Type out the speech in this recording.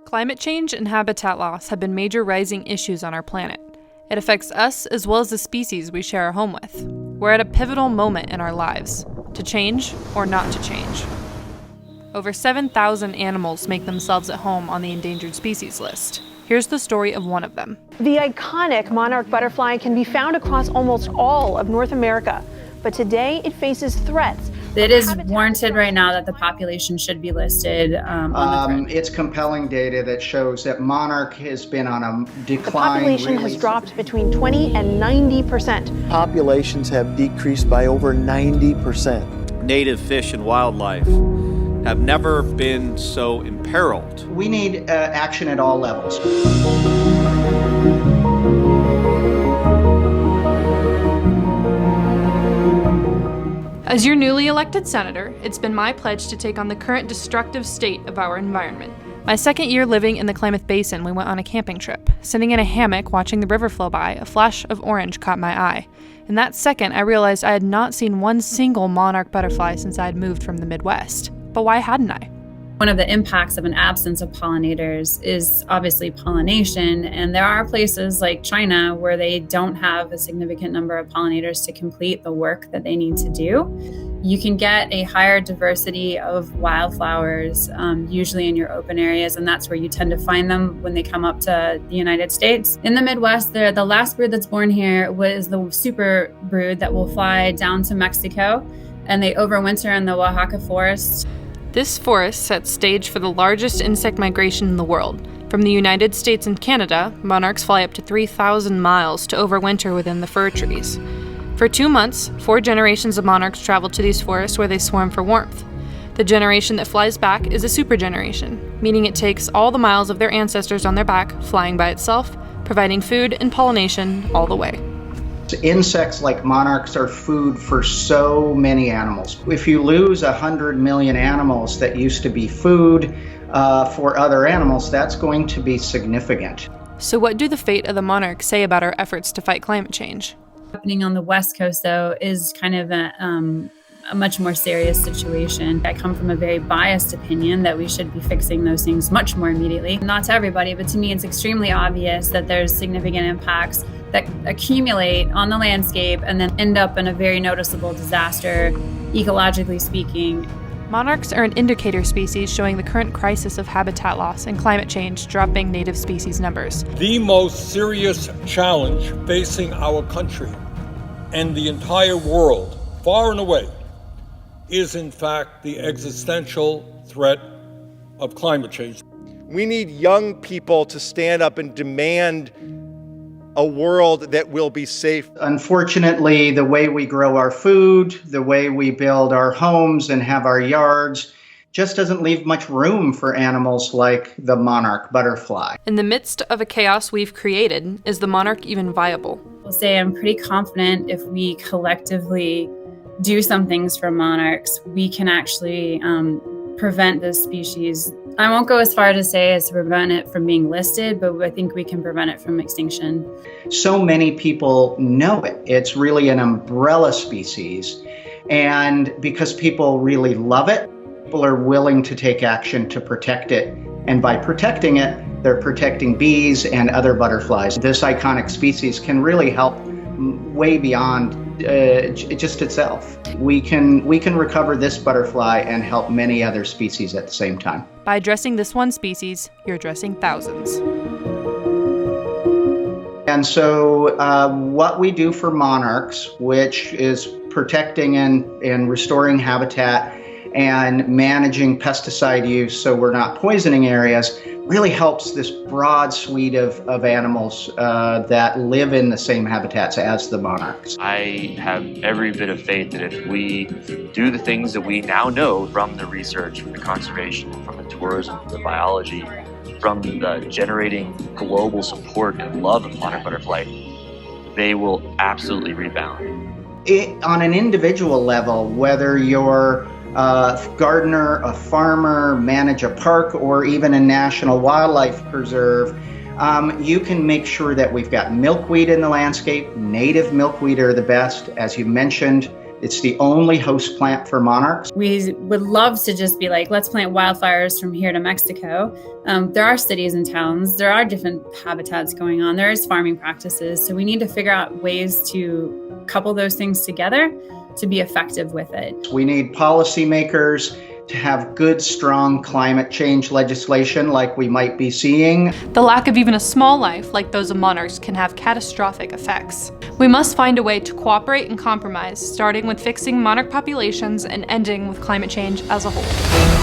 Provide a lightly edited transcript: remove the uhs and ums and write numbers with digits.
Climate change and habitat loss have been major rising issues on our planet. It affects us as well as the species we share a home with. We're at a pivotal moment in our lives, to change or not to change. Over 7,000 animals make themselves at home on the endangered species list. Here's the story of one of them. The iconic monarch butterfly can be found across almost all of North America, but today it faces threats. It is warranted right now that the population should be listed on the threat. It's compelling data that shows that monarch has been on a decline. The population has dropped between 20 and 90%. Populations have decreased by over 90%. Native fish and wildlife have never been so imperiled. We need action at all levels. As your newly elected senator, it's been my pledge to take on the current destructive state of our environment. My second year living in the Klamath Basin, we went on a camping trip. Sitting in a hammock watching the river flow by, a flash of orange caught my eye. In that second, I realized I had not seen one single monarch butterfly since I had moved from the Midwest. But why hadn't I? One of the impacts of an absence of pollinators is obviously pollination, and there are places like China where they don't have a significant number of pollinators to complete the work that they need to do. You can get a higher diversity of wildflowers, usually in your open areas, and that's where you tend to find them when they come up to the United States. In the Midwest, the last brood that's born here was the super brood that will fly down to Mexico, and they overwinter in the Oaxaca forest. This forest sets stage for the largest insect migration in the world. From the United States and Canada, monarchs fly up to 3,000 miles to overwinter within the fir trees. For 2 months, 4 generations of monarchs travel to these forests where they swarm for warmth. The generation that flies back is a super generation, meaning it takes all the miles of their ancestors on their back, flying by itself, providing food and pollination all the way. Insects like monarchs are food for so many animals. If you lose 100 million animals that used to be food for other animals, that's going to be significant. So what do the fate of the monarch say about our efforts to fight climate change? Happening on the West Coast, though, is kind of a much more serious situation. I come from a very biased opinion that we should be fixing those things much more immediately. Not to everybody, but to me, it's extremely obvious that there's significant impacts that accumulate on the landscape and then end up in a very noticeable disaster, ecologically speaking. Monarchs are an indicator species showing the current crisis of habitat loss and climate change dropping native species numbers. The most serious challenge facing our country and the entire world, far and away, is in fact the existential threat of climate change. We need young people to stand up and demand a world that will be safe. Unfortunately, the way we grow our food, the way we build our homes and have our yards, just doesn't leave much room for animals like the monarch butterfly. In the midst of a chaos we've created, is the monarch even viable? I'll say I'm pretty confident if we collectively do some things for monarchs, we can actually prevent this species. I won't go as far to say as to prevent it from being listed, but I think we can prevent it from extinction. So many people know it. It's really an umbrella species. And because people really love it, people are willing to take action to protect it. And by protecting it, they're protecting bees and other butterflies. This iconic species can really help way beyond just itself. We can recover this butterfly and help many other species at the same time. By addressing this one species, you're addressing thousands. And so what we do for monarchs, which is protecting and restoring habitat and managing pesticide use so we're not poisoning areas, really helps this broad suite of animals that live in the same habitats as the monarchs. I have every bit of faith that if we do the things that we now know from the research, from the conservation, from the tourism, from the biology, from the generating global support and love of monarch butterfly, they will absolutely rebound. On an individual level, whether you're a gardener, a farmer, manage a park, or even a national wildlife preserve, you can make sure that we've got milkweed in the landscape. Native milkweed are the best. As you mentioned, It's the only host plant for monarchs. We would love to just be like, let's plant wildflowers from here to Mexico. There are cities and towns. There are different habitats going on. There is farming practices. So we need to figure out ways to couple those things together to be effective with it. We need policymakers to have good, strong climate change legislation like we might be seeing. The lack of even a small life, like those of monarchs, can have catastrophic effects. We must find a way to cooperate and compromise, starting with fixing monarch populations and ending with climate change as a whole.